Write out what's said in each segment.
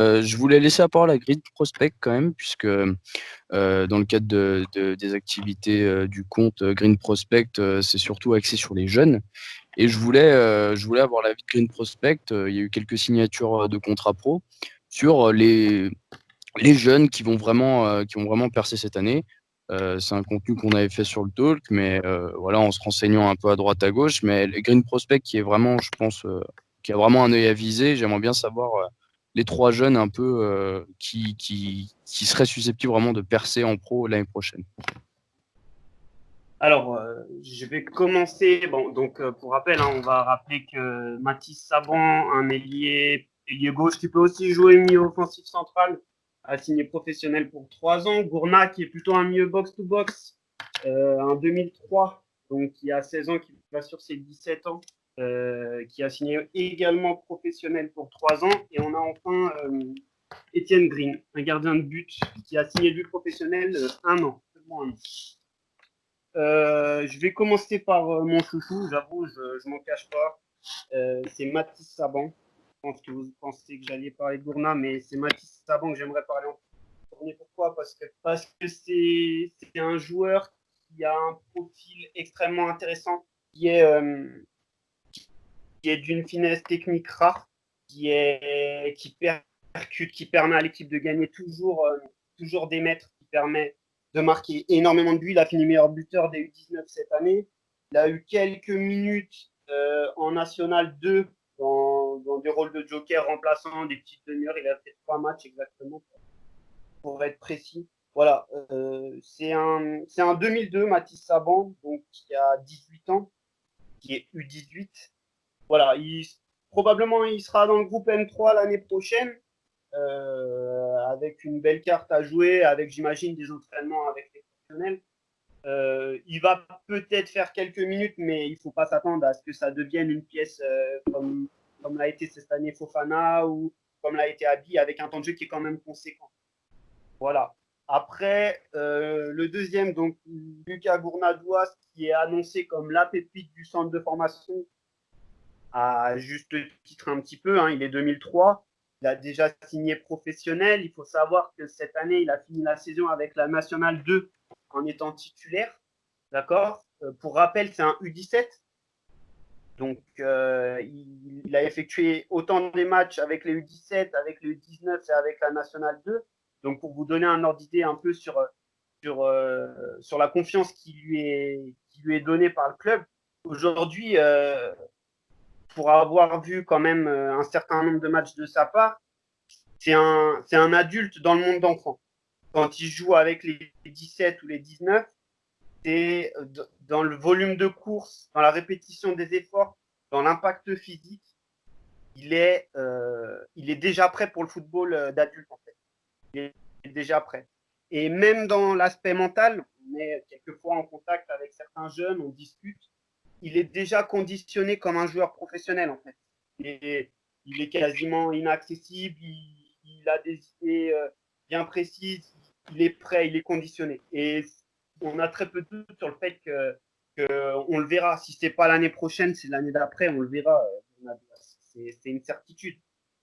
Je voulais laisser la parole à Grid Prospect quand même, puisque dans le cadre des activités du compte Green Prospect, c'est surtout axé sur les jeunes. Et je voulais avoir l'avis de Green Prospect. Il y a eu quelques signatures de contrats pro sur les jeunes qui vont vraiment percer cette année. C'est un contenu qu'on avait fait sur le talk, mais voilà, en se renseignant un peu à droite à gauche. Mais les Green Prospect, qui est vraiment, je pense, qui a vraiment un œil à viser, j'aimerais bien savoir les trois jeunes un peu qui seraient susceptibles vraiment de percer en pro l'année prochaine. Alors, je vais commencer. Bon, donc pour rappel, on va rappeler que Mathis Saban, un ailier gauche qui peut aussi jouer milieu offensif central, a signé professionnel pour 3 ans. Gourna, qui est plutôt un milieu box-to-box, en 2003, donc qui a 16 ans, qui va sur ses 17 ans, qui a signé également professionnel pour 3 ans. Et on a enfin Étienne Green, un gardien de but, qui a signé lui professionnel 1 an, seulement 1 an. Je vais commencer par mon chouchou, j'avoue, je m'en cache pas. C'est Mathis Saban. Je pense que vous pensez que j'allais parler de Gourna, mais c'est Mathis Saban que j'aimerais parler en premier. Pourquoi? Parce que c'est un joueur qui a un profil extrêmement intéressant, qui est d'une finesse technique rare, qui percute, qui permet à l'équipe de gagner toujours des mètres, qui permet de marquer énormément de buts. Il a fini meilleur buteur des U19 cette année. Il a eu quelques minutes en National 2 dans des rôles de joker remplaçant, des petites demi-heures. Il a fait 3 matchs exactement pour être précis. Voilà, c'est un 2002, Mathis Saban, donc qui a 18 ans, qui est U18. Voilà, probablement il sera dans le groupe M3 l'année prochaine, avec une belle carte à jouer, avec j'imagine des entraînements avec les professionnels. Il va peut-être faire quelques minutes, mais il ne faut pas s'attendre à ce que ça devienne une pièce comme l'a été cette année Fofana ou comme l'a été Abi, avec un temps de jeu qui est quand même conséquent. Voilà. Après, le deuxième, donc Lucas Gournadouas, qui est annoncé comme la pépite du centre de formation, à juste titre un petit peu, il est 2003, il a déjà signé professionnel. Il faut savoir que cette année, il a fini la saison avec la Nationale 2 en étant titulaire. D'accord. Pour rappel, c'est un U17. Donc, il a effectué autant de matchs avec les U17, avec les U19 et avec la Nationale 2. Donc, pour vous donner un ordre d'idée un peu sur la confiance qui lui est donnée par le club. Aujourd'hui, pour avoir vu quand même un certain nombre de matchs de sa part, c'est un adulte dans le monde d'enfants. Quand il joue avec les 17 ou les 19, c'est dans le volume de course, dans la répétition des efforts, dans l'impact physique, il est déjà prêt pour le football d'adulte en fait. Il est déjà prêt. Et même dans l'aspect mental, on est quelquefois en contact avec certains jeunes, on discute, il est déjà conditionné comme un joueur professionnel en fait. Il est quasiment inaccessible, il a des idées bien précises, il est prêt, il est conditionné. Et on a très peu de doute sur le fait on le verra. Si c'est pas l'année prochaine, c'est l'année d'après, on le verra. C'est une certitude.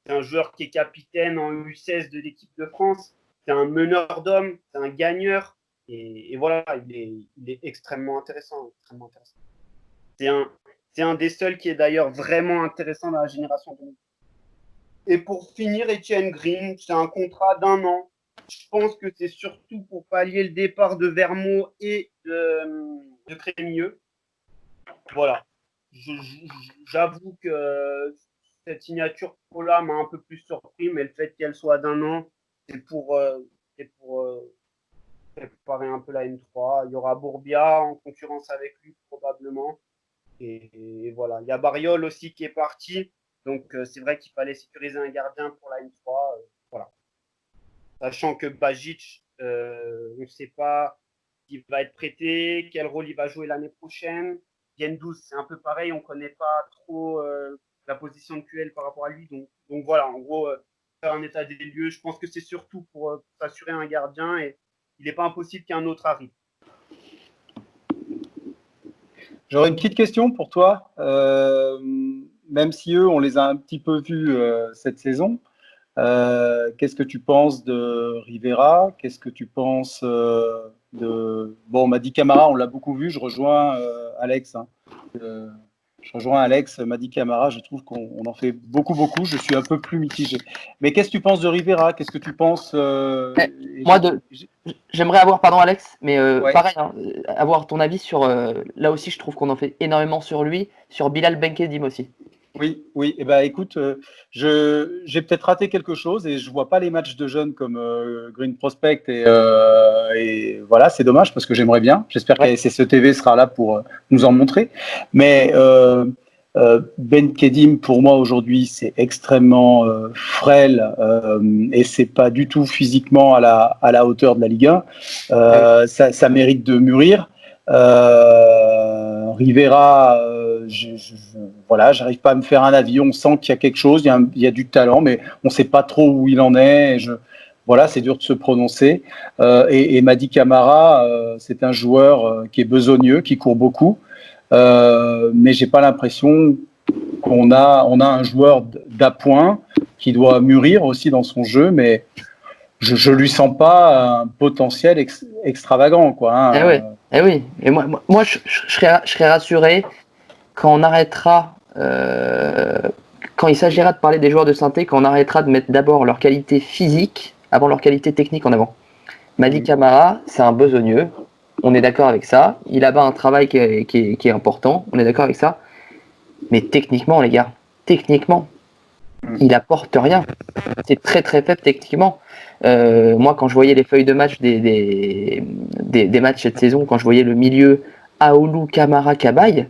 C'est un joueur qui est capitaine en U16 de l'équipe de France. C'est un meneur d'hommes, c'est un gagneur. Et voilà, il est extrêmement intéressant. Extrêmement intéressant. C'est un des seuls qui est d'ailleurs vraiment intéressant dans la génération 2000. Et pour finir, Etienne Green, c'est un contrat d'1 an. Je pense que c'est surtout pour pallier le départ de Vermeaux et de Crémieux. Voilà. J'avoue que cette signature là m'a un peu plus surpris, mais le fait qu'elle soit d'1 an, c'est pour préparer un peu la M3. Il y aura Bourbia en concurrence avec lui probablement. Et voilà. Il y a Bariol aussi qui est parti. Donc c'est vrai qu'il fallait sécuriser un gardien pour la M3. Voilà. Sachant que Bajic, on ne sait pas s'il va être prêté, quel rôle il va jouer l'année prochaine. Gendouzi, c'est un peu pareil, on ne connaît pas trop la position de QL par rapport à lui. Donc voilà, en gros, faire un état des lieux. Je pense que c'est surtout pour s'assurer un gardien et il n'est pas impossible qu'un autre arrive. J'aurais une petite question pour toi. Même si eux, on les a un petit peu vus cette saison, Qu'est-ce que tu penses de Rivera? Qu'est-ce que tu penses de... Bon, Mady Camara, on l'a beaucoup vu, je rejoins Alex. Hein. Mady Camara, je trouve qu'on en fait beaucoup, je suis un peu plus mitigé. Mais qu'est-ce que tu penses de Rivera? Qu'est-ce que tu penses Moi, j'aimerais avoir, pardon Alex, mais Ouais. pareil, hein, avoir ton avis sur, là aussi je trouve qu'on en fait énormément sur lui, sur Bilal Benkedim aussi. Oui. Eh ben, écoute, j'ai peut-être raté quelque chose et je vois pas les matchs de jeunes comme Green Prospect et voilà, c'est dommage parce que j'aimerais bien. J'espère Ouais. qu'ASSE TV sera là pour nous en montrer. Mais Ben Kedim, pour moi aujourd'hui, c'est extrêmement frêle et c'est pas du tout physiquement à la hauteur de la Ligue 1. Ça mérite de mûrir. Rivera, voilà, j'arrive pas à me faire un avis. On sent qu'il y a quelque chose, il y a du talent, mais on sait pas trop où il en est. Voilà, c'est dur de se prononcer. Et Mady Camara, c'est un joueur qui est besogneux, qui court beaucoup, mais j'ai pas l'impression qu'on a un joueur d'appoint qui doit mûrir aussi dans son jeu, mais je lui sens pas un potentiel extravagant, quoi. Hein. Eh oui. Et moi je serais rassuré quand on arrêtera, quand il s'agira de parler des joueurs de synthé, quand on arrêtera de mettre d'abord leur qualité physique avant leur qualité technique en avant. Mady Camara, c'est un besogneux, on est d'accord avec ça. Il a un travail qui est important, on est d'accord avec ça. Mais techniquement, les gars, il apporte rien. C'est très très faible techniquement. Moi, quand je voyais les feuilles de match des matchs cette saison, quand je voyais le milieu Aoulou, Camara, Cabaye,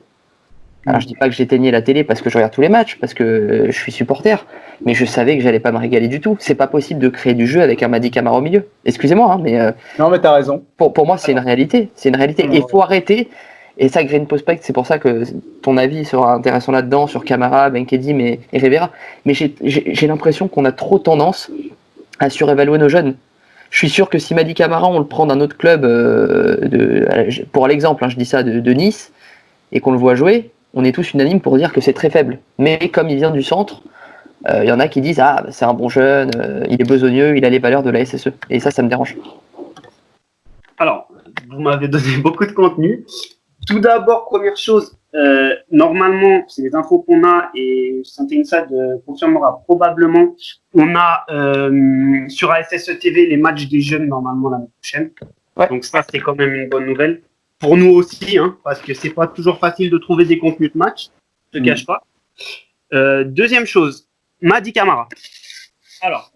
alors je dis pas que j'éteignais la télé parce que je regarde tous les matchs, parce que je suis supporter, mais je savais que j'allais pas me régaler du tout. C'est pas possible de créer du jeu avec un Mady Camara au milieu. Excusez-moi, hein, mais non, mais t'as raison. Pour moi, c'est une réalité. C'est une réalité. Et il faut arrêter. Et ça, Green Prospect, c'est pour ça que ton avis sera intéressant là-dedans sur Camara, Benkedim et Rivera. Mais j'ai l'impression qu'on a trop tendance à surévaluer nos jeunes. Je suis sûr que si Mady Camara, on le prend d'un autre club, pour l'exemple, hein, je dis ça, de Nice, et qu'on le voit jouer, on est tous unanimes pour dire que c'est très faible. Mais comme il vient du centre, il y en a qui disent « Ah, c'est un bon jeune, il est besogneux, il a les valeurs de la SSE. » Et ça me dérange. Alors, vous m'avez donné beaucoup de contenu. Tout d'abord, première chose, normalement, c'est les infos qu'on a et Santé Inside confirmera probablement. On a sur ASSE TV les matchs des jeunes normalement l'année prochaine. Ouais. Donc ça, c'est quand même une bonne nouvelle. Pour nous aussi, hein, parce que c'est pas toujours facile de trouver des contenus de match. Je te cache pas. Deuxième chose, Mady Camara. Alors,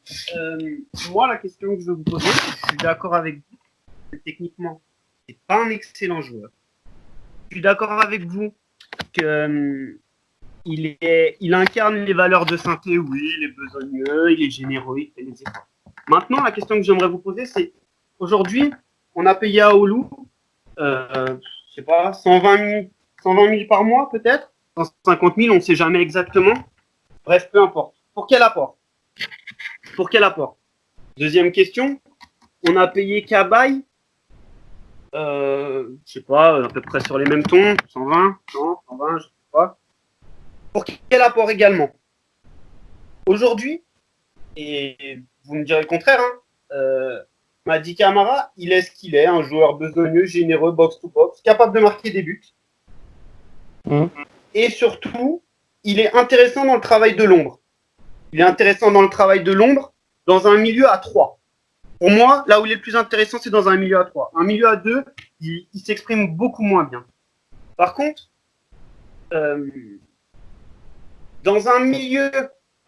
moi, la question que je veux vous poser, je suis d'accord avec vous. Techniquement, c'est pas un excellent joueur. Je suis d'accord avec vous que il incarne les valeurs de synthé. Oui, il est besogneux, il est généreux, il fait les efforts. Maintenant, la question que j'aimerais vous poser, c'est aujourd'hui, on a payé à Oulu, je sais pas, 120 000 par mois peut-être, 150 000, on ne sait jamais exactement. Bref, peu importe. Pour quel apport? Deuxième question, on a payé Cabaye. Je sais pas, à peu près sur les mêmes tons, 120, je sais pas. Pour quel apport également? Aujourd'hui, et vous me direz le contraire, hein, Mady Camara, il est ce qu'il est, un joueur besogneux, généreux, box-to-box, capable de marquer des buts. Et surtout, il est intéressant dans le travail de l'ombre. Dans un milieu à 3. Pour moi, là où il est le plus intéressant, c'est dans un milieu à 3. Un milieu à 2, il s'exprime beaucoup moins bien. Par contre, dans un milieu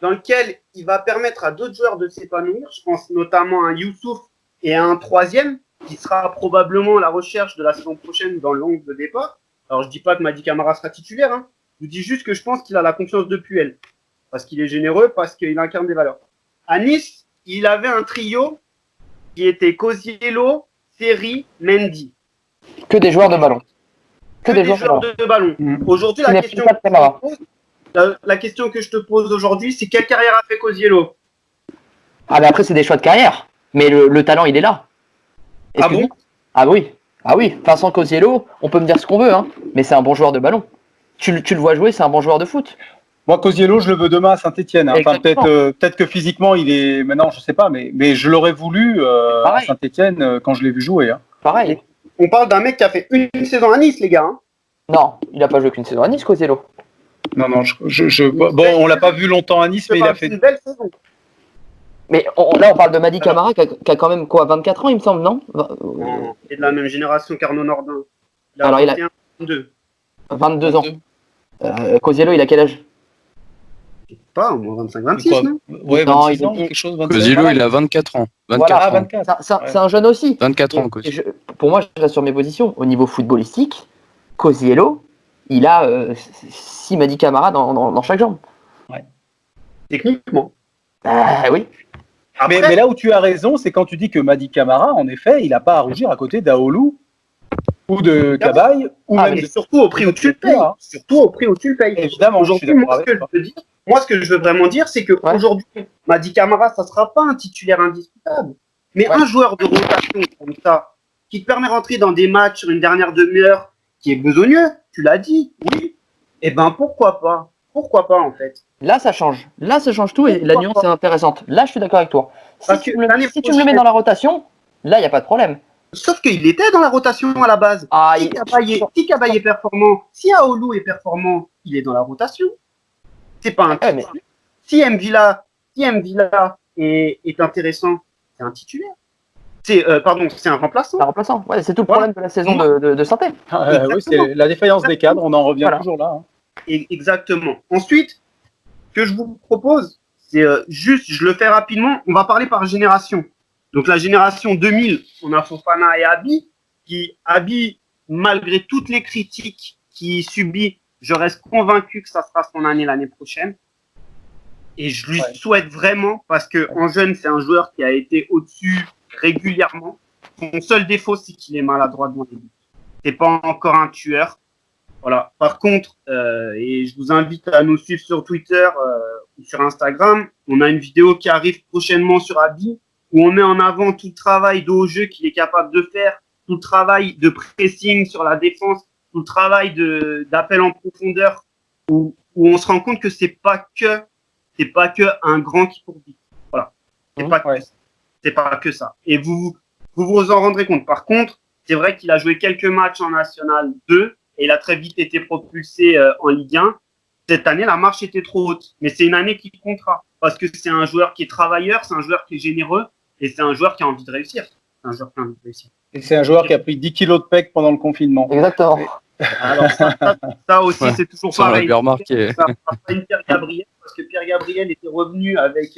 dans lequel il va permettre à d'autres joueurs de s'épanouir, je pense notamment à un Youssouf et à un troisième, qui sera probablement la recherche de la saison prochaine dans le 11 de départ. Alors, je dis pas que Mady Camara sera titulaire, hein. Je vous dis juste que je pense qu'il a la confiance de Puel. Parce qu'il est généreux, parce qu'il incarne des valeurs. À Nice, il avait un trio qui était Kosiello, Seri, Mendy. Que des joueurs de ballon. Que des joueurs de ballon. Aujourd'hui, la question que je te pose aujourd'hui, c'est quelle carrière a fait Kosiello? Ah, mais après, c'est des choix de carrière. Mais le talent, il est là. Ah bon? Ah oui. Vincent Kosiello, on peut me dire ce qu'on veut, hein, mais c'est un bon joueur de ballon. Tu le vois jouer, c'est un bon joueur de foot. Moi, Cosiello, je le veux demain à Saint-Etienne. Hein. Enfin, Exactement. peut-être que physiquement, il est. Maintenant, je sais pas, mais je l'aurais voulu à Pareil. Saint-Etienne quand je l'ai vu jouer. Hein. Pareil. On parle d'un mec qui a fait une saison à Nice, les gars. Hein. Non, il n'a pas joué qu'une saison à Nice, Cosiello. Non, bon, on l'a pas vu longtemps à Nice, mais il a fait une belle saison. Mais là, on parle de Mady Camara qui a quand même quoi, 24 ans, il me semble, non Non, il est de la même génération qu'Arnaud Nordin. Il a Alors, il a 21, 22. 22 ans. Cosiello, il a quel âge? Pas, au moins 25, 26, non? Ouais, Non, 26 il- ans, il- quelque chose. 25. Cosilo, il a 24 ans. 24 Voilà, Ah, ans. 24. C'est un jeune aussi. 24 ans, Et Cosilo. pour moi, je reste sur mes positions. Au niveau footballistique, Cosiello, il a 6 Mady Camara dans chaque jambe. Techniquement. Oui. Après, Mais là où tu as raison, c'est quand tu dis que Mady Camara, en effet, il n'a pas à rougir à côté d'Aoulou ou de Cabaye ou Ah, même mais de. surtout au prix où tu le payes. Hein. Surtout au prix où tu le payes. Évidemment, je suis Aujourd'hui, d'accord avec toi. moi, ce que je veux vraiment dire, c'est que Ouais. aujourd'hui, Mady Camara, ça sera pas un titulaire indiscutable. Mais Ouais. un joueur de rotation comme ça, qui te permet de rentrer dans des matchs sur une dernière demi-heure, qui est besogneux, tu l'as dit, oui. Eh ben, pourquoi pas? Pourquoi pas, en fait? Là, ça change. Là, ça change tout et la Pourquoi nuance pas est intéressante. Là, je suis d'accord avec toi. Parce Si que tu me l'année le mets prochaine- dans la rotation, là, il n'y a pas de problème. Sauf qu'il était dans la rotation à la base. Ah, Si Cabaye est performant, si Aoulou est performant, il est dans la rotation. C'est pas un Ouais, mais- titulaire. Si Mvila est intéressant, c'est un titulaire. C'est un remplaçant. un remplaçant. Ouais, c'est tout le Voilà. problème de la saison de Saint-Étienne. Oui, c'est la défaillance des cadres, on en revient Voilà. toujours là. Hein. Exactement. Ensuite, ce que je vous propose, c'est juste, je le fais rapidement, on va parler par génération. Donc la génération 2000, on a Fofana et Abi, malgré toutes les critiques qu'il subit, je reste convaincu que ça sera son année l'année prochaine. Et je lui souhaite vraiment, parce que en jeune, c'est un joueur qui a été au-dessus régulièrement. Son seul défaut, c'est qu'il est maladroit devant les buts. C'est pas encore un tueur. Voilà. Par contre, et je vous invite à nous suivre sur Twitter ou sur Instagram, on a une vidéo qui arrive prochainement sur Abi où on met en avant tout le travail de haut jeu qu'il est capable de faire, tout le travail de pressing sur la défense, tout le travail d'appel en profondeur, où on se rend compte que c'est pas que un grand qui court vite. Voilà. C'est pas que ça. Et vous en rendrez compte. Par contre, c'est vrai qu'il a joué quelques matchs en National 2 et il a très vite été propulsé en Ligue 1. Cette année, la marche était trop haute. Mais c'est une année qui comptera. Parce que c'est un joueur qui est travailleur, c'est un joueur qui est généreux et c'est un joueur qui a envie de réussir. Et c'est un joueur qui a pris 10 kilos de pec pendant le confinement. Exactement. Alors ça aussi, c'est toujours Ça, on l'a pareil. bien remarqué. Ça fera pas une Pierre Gabriel, parce que Pierre Gabriel était revenu avec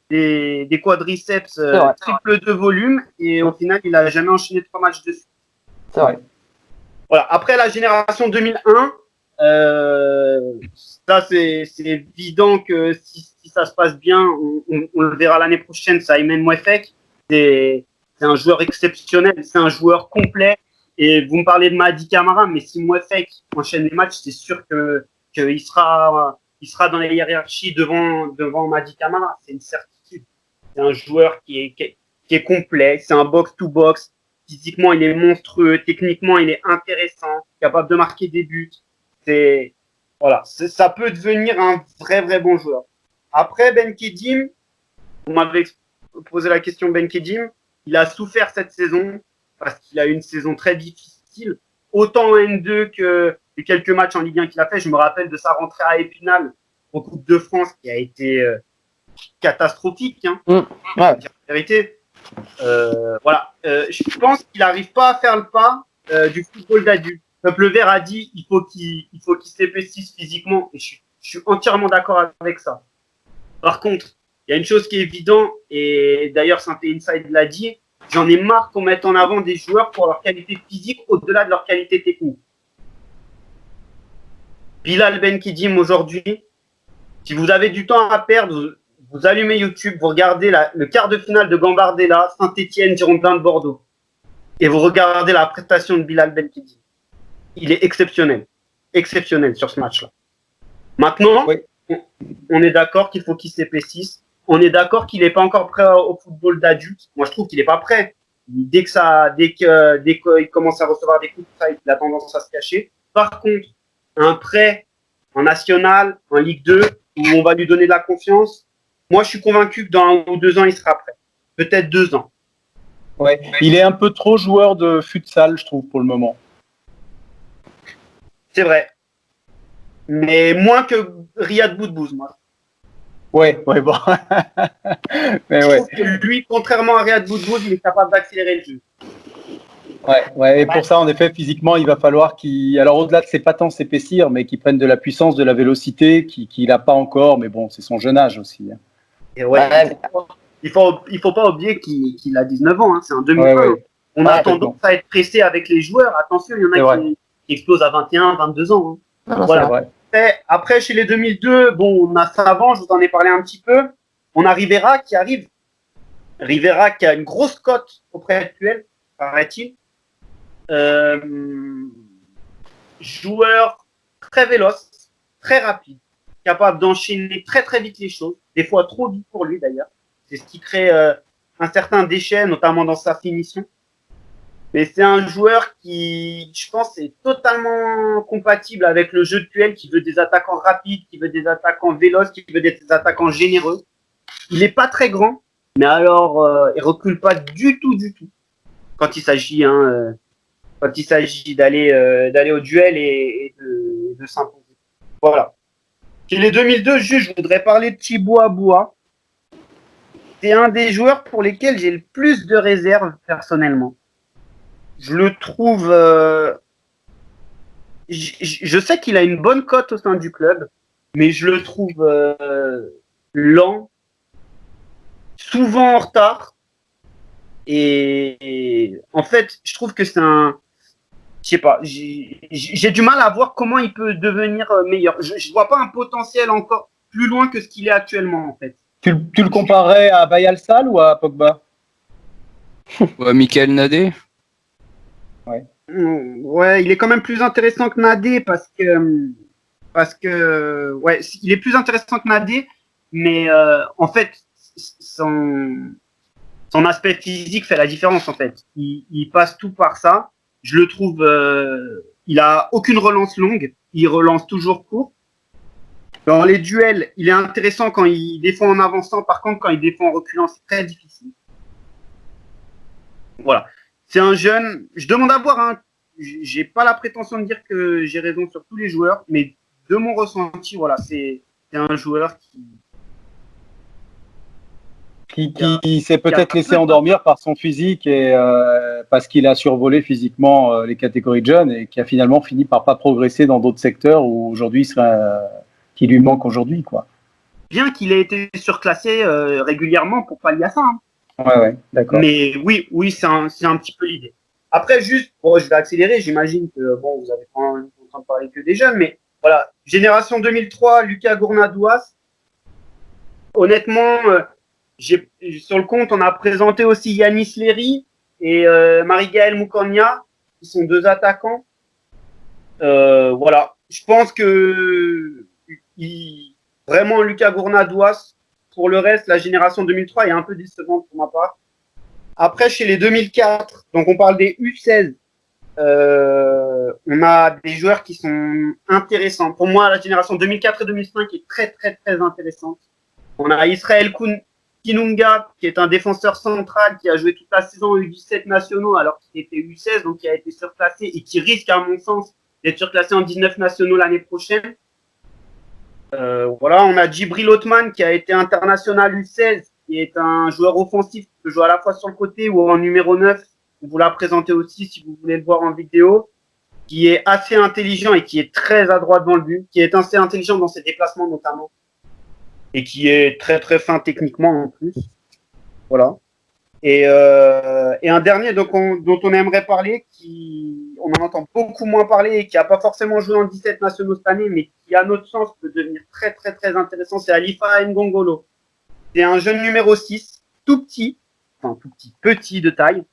des quadriceps triple de volume et au final, il n'a jamais enchaîné 3 matchs dessus. C'est vrai. Voilà. Après la génération 2001, ça c'est évident que si ça se passe bien, on le verra l'année prochaine. Ça Aymen Mouefek, c'est un joueur exceptionnel, c'est un joueur complet. Et vous me parlez de Mady Camara, mais si Mouefek enchaîne les matchs, c'est sûr qu'il sera dans la hiérarchie devant Mady Camara. C'est une certitude. C'est un joueur qui est complet. C'est un box-to-box. Physiquement, il est monstrueux. Techniquement, il est intéressant. Capable de marquer des buts. Ça peut devenir un vrai bon joueur. Après, Ben Kedim, vous m'avez posé la question Ben Kedim. Il a souffert cette saison parce qu'il a eu une saison très difficile. Autant en N2 que les quelques matchs en Ligue 1 qu'il a fait. Je me rappelle de sa rentrée à Épinal en Coupe de France qui a été catastrophique. Hein. Ouais. La vérité. Je pense qu'il n'arrive pas à faire le pas du football d'adulte. Peuple Vert a dit il faut qu'il s'épaississe physiquement et je suis entièrement d'accord avec ça. Par contre, il y a une chose qui est évidente et d'ailleurs Synthé Inside l'a dit, j'en ai marre qu'on mette en avant des joueurs pour leur qualité physique au-delà de leur qualité technique. Bilal Benkedim aujourd'hui, si vous avez du temps à perdre, vous allumez YouTube, vous regardez le quart de finale de Gambardella, Saint-Etienne, Girondins de Bordeaux et vous regardez la prestation de Bilal Benkedim. Il est exceptionnel sur ce match-là. Maintenant, on est d'accord qu'il faut qu'il s'épaississe. On est d'accord qu'il n'est pas encore prêt au football d'adulte. Moi, je trouve qu'il n'est pas prêt. Dès qu'il commence à recevoir des coups de ça, il a tendance à se cacher. Par contre, un prêt en National, en Ligue 2, où on va lui donner de la confiance. Moi, je suis convaincu que dans 1 ou 2 ans, il sera prêt. Peut-être 2 ans. Ouais. Il est un peu trop joueur de futsal, je trouve, pour le moment. C'est vrai. Mais moins que Riyad Boudbouz, moi. Ouais, bon. Mais Je ouais. trouve que lui, contrairement à Riyad Boudbouz, il est capable d'accélérer le jeu. Ouais. Et pour ça, en effet, physiquement, il va falloir qu'il. Alors, au-delà de ses patins s'épaissir, mais qu'il prenne de la puissance, de la vélocité, qu'il n'a pas encore. Mais bon, c'est son jeune âge aussi. Et ouais, il faut pas oublier qu'il a 19 ans. Hein, c'est un 2001. Ouais. On a tendance à être pressé avec les joueurs. Attention, il y en a qui explosent à 21, 22 ans. Hein. Non, voilà. Après, chez les 2002, bon, on a Savant, je vous en ai parlé un petit peu. On a Rivera qui arrive. Rivera qui a une grosse cote auprès de Puel, paraît-il. Joueur très véloce, très rapide, capable d'enchaîner très très vite les choses, des fois trop vite pour lui d'ailleurs. C'est ce qui crée un certain déchet, notamment dans sa finition. Mais c'est un joueur qui, je pense, est totalement compatible avec le jeu de Puel, qui veut des attaquants rapides, qui veut des attaquants véloces, qui veut des attaquants généreux. Il n'est pas très grand, mais alors il recule pas du tout quand il s'agit d'aller au duel et de s'imposer. Voilà. Chez les 2002, je voudrais parler de Thibaut Aboua. C'est un des joueurs pour lesquels j'ai le plus de réserves personnellement. Je le trouve. Je sais qu'il a une bonne cote au sein du club, mais je le trouve lent, souvent en retard. Et en fait, je trouve que c'est un. Je sais pas, j'ai du mal à voir comment il peut devenir meilleur. Je vois pas un potentiel encore plus loin que ce qu'il est actuellement, en fait. Tu le comparerais à Bayal Sall ou à Pogba? Ouais, Michael Nadé. Ouais, il est quand même plus intéressant que Nadé parce que ouais, il est plus intéressant que Nadé, mais en fait, son aspect physique fait la différence en fait. Il passe tout par ça. Je le trouve, il a aucune relance longue, il relance toujours court. Dans les duels, il est intéressant quand il défend en avançant. Par contre, quand il défend en reculant, c'est très difficile. Voilà. C'est un jeune. Je demande à voir. Hein. J'ai pas la prétention de dire que j'ai raison sur tous les joueurs, mais de mon ressenti, voilà, c'est un joueur qui s'est peut-être laissé endormir par son physique et parce qu'il a survolé physiquement les catégories de jeunes et qui a finalement fini par pas progresser dans d'autres secteurs où aujourd'hui qui lui manque aujourd'hui, quoi. Bien qu'il ait été surclassé régulièrement pour pallier à ça. Hein. Ouais, d'accord. Mais oui, c'est un petit peu l'idée. Après, juste, bon, je vais accélérer. J'imagine que bon, vous avez pas en train de parler que des jeunes, mais voilà, génération 2003, Lucas Gournadouas. Honnêtement. Sur le compte, on a présenté aussi Yanis Léry et Marie-Gaëlle Moukania, qui sont 2 attaquants. Voilà. Je pense que vraiment Lucas Gournadouas, pour le reste, la génération 2003 est un peu décevante pour ma part. Après, chez les 2004, donc on parle des U16, on a des joueurs qui sont intéressants. Pour moi, la génération 2004 et 2005 est très, très, très intéressante. On a Israël Kinunga, qui est un défenseur central qui a joué toute la saison aux U17 nationaux alors qu'il était U16, donc qui a été surclassé et qui risque, à mon sens, d'être surclassé en 19 nationaux l'année prochaine. Voilà, on a Djibril Othman qui a été international U16, qui est un joueur offensif qui peut jouer à la fois sur le côté ou en numéro 9. On vous l'a présenté aussi si vous voulez le voir en vidéo, qui est assez intelligent et qui est très adroit devant le but, qui est assez intelligent dans ses déplacements notamment. Et qui est très très fin techniquement en plus. Voilà. Et un dernier dont on aimerait parler, on en entend beaucoup moins parler et qui n'a pas forcément joué en 17 nationaux cette année, mais qui à notre sens peut devenir très très très intéressant, c'est Alifa Ngongolo. C'est un jeune numéro 6, tout petit de taille,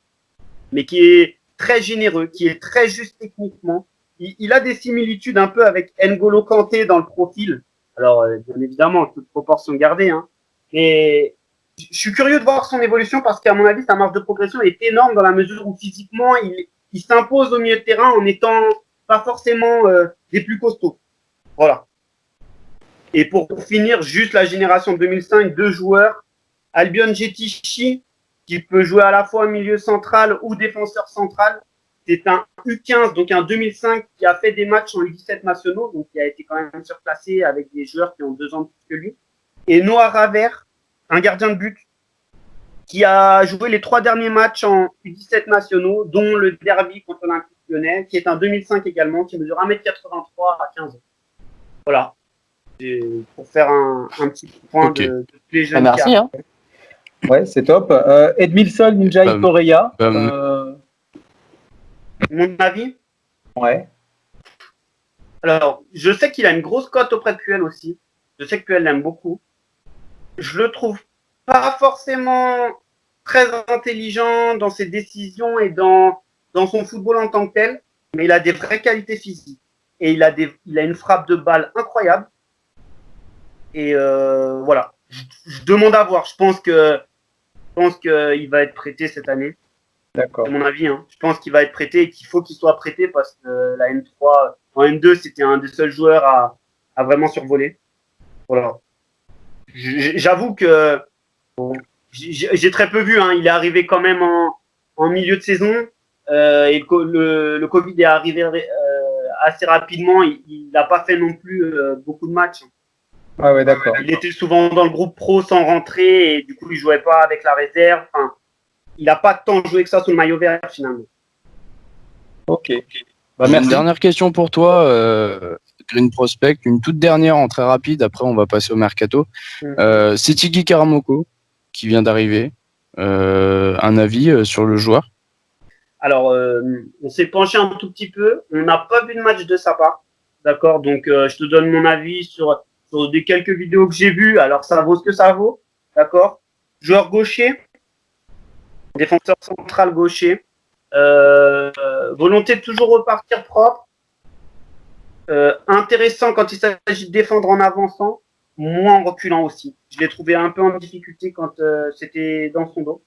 mais qui est très généreux, qui est très juste techniquement. Il a des similitudes un peu avec N'Golo Kanté dans le profil. Alors, bien évidemment, toute proportion gardée. Hein. Et je suis curieux de voir son évolution parce qu'à mon avis, sa marge de progression est énorme dans la mesure où physiquement, il s'impose au milieu de terrain en étant pas forcément des plus costauds. Voilà. Et pour finir, juste la génération 2005, 2 joueurs. Albion Jetichi, qui peut jouer à la fois milieu central ou défenseur central. C'est un U15, donc un 2005, qui a fait des matchs en U17 nationaux, donc qui a été quand même surclassé avec des joueurs qui ont 2 ans de plus que lui. Et Noah Ravert, un gardien de but, qui a joué les 3 derniers matchs en U17 nationaux, dont le derby contre l'Olympique Lyonnais, qui est un 2005 également, qui mesure 1m83 à 15 ans. Voilà. Et pour faire un petit point de tous les jeunes. Merci. Hein. Ouais, c'est top. Edmilson Ninjai Correa. Mon avis? Ouais. Alors, je sais qu'il a une grosse cote auprès de QL aussi. Je sais que QL l'aime beaucoup. Je le trouve pas forcément très intelligent dans ses décisions et dans son football en tant que tel, mais il a des vraies qualités physiques. Et il a une frappe de balle incroyable. Et voilà. Je demande à voir. Je pense qu'il va être prêté cette année. D'accord. C'est mon avis. Hein. Je pense qu'il va être prêté et qu'il faut qu'il soit prêté parce que la N3, en N2, c'était un des seuls joueurs à vraiment survoler. Voilà. J'avoue que j'ai très peu vu. Hein. Il est arrivé quand même en milieu de saison et le Covid est arrivé assez rapidement. Il n'a pas fait non plus beaucoup de matchs. Ah ouais, d'accord. Il était souvent dans le groupe pro sans rentrer et du coup il jouait pas avec la réserve. Enfin, il n'a pas tant joué que ça sous le maillot vert finalement. Ok. Bah, une dernière question pour toi, Green Prospect, une toute dernière en très rapide, après on va passer au mercato. C'est Tiggy Karamoko qui vient d'arriver. Un avis sur le joueur? Alors, on s'est penché un tout petit peu. On n'a pas vu de match de sa part. D'accord? Donc, je te donne mon avis sur des quelques vidéos que j'ai vues. Alors, ça vaut ce que ça vaut. D'accord? Joueur gaucher, défenseur central gaucher. Volonté de toujours repartir propre. Intéressant quand il s'agit de défendre en avançant, moins en reculant aussi. Je l'ai trouvé un peu en difficulté quand c'était dans son dos.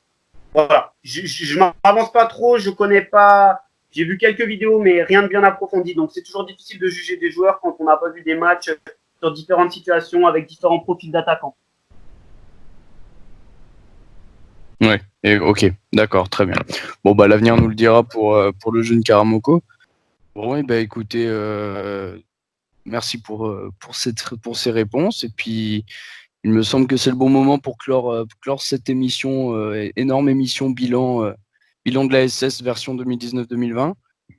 Voilà, je m'avance pas trop, je connais pas. J'ai vu quelques vidéos, mais rien de bien approfondi. Donc c'est toujours difficile de juger des joueurs quand on n'a pas vu des matchs sur différentes situations avec différents profils d'attaquants. Ouais, ok, d'accord, très bien. Bon, bah l'avenir nous le dira pour le jeune Karamoko. Bon, ouais, bah écoutez, merci pour ces réponses. Et puis, il me semble que c'est le bon moment pour clore cette émission, énorme émission bilan de la SS version 2019-2020.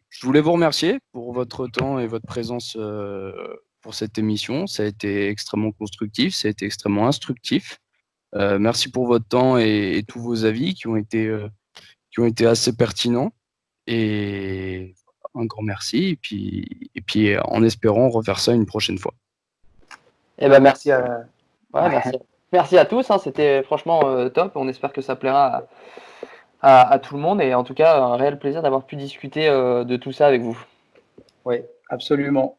Je voulais vous remercier pour votre temps et votre présence pour cette émission. Ça a été extrêmement constructif, ça a été extrêmement instructif. Merci pour votre temps et tous vos avis qui ont été assez pertinents. Et un grand merci. Et puis en espérant refaire ça une prochaine fois. Eh ben, merci à tous. Hein. C'était franchement top. On espère que ça plaira à tout le monde. Et en tout cas, un réel plaisir d'avoir pu discuter de tout ça avec vous. Oui, absolument.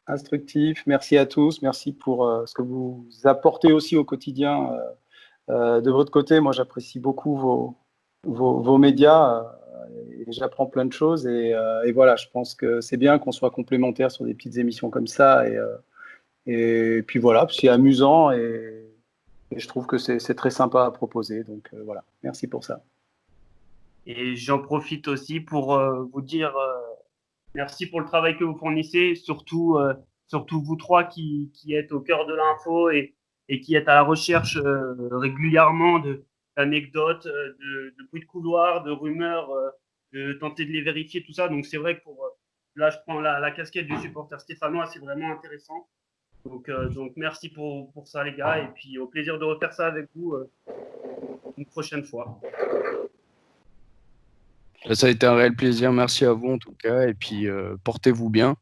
Instructif. Merci à tous. Merci pour ce que vous apportez aussi au quotidien. De votre côté, moi, j'apprécie beaucoup vos médias et j'apprends plein de choses. Et voilà, je pense que c'est bien qu'on soit complémentaires sur des petites émissions comme ça. Et puis voilà, c'est amusant et je trouve que c'est très sympa à proposer. Donc voilà, merci pour ça. Et j'en profite aussi pour vous dire merci pour le travail que vous fournissez, surtout vous trois qui êtes au cœur de l'info et qui êtes à la recherche régulièrement d'anecdotes, de bruits de couloir, de rumeurs, de tenter de les vérifier, tout ça. Donc c'est vrai que là je prends la casquette du supporter stéphanois, c'est vraiment intéressant. Donc merci pour ça les gars et puis au plaisir de refaire ça avec vous une prochaine fois. Ça a été un réel plaisir, merci à vous en tout cas, et puis portez-vous bien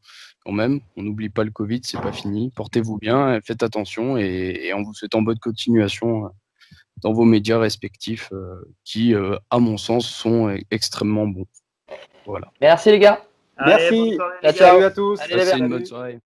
quand même, on n'oublie pas le Covid, c'est pas fini, portez-vous bien, faites attention et en vous souhaitant bonne continuation dans vos médias respectifs qui, à mon sens, sont extrêmement bons. Voilà. Merci les gars. Merci. Allez, bonne soirée, les gars. Salut à tous. Allez, les Passez verts. une bonne soirée.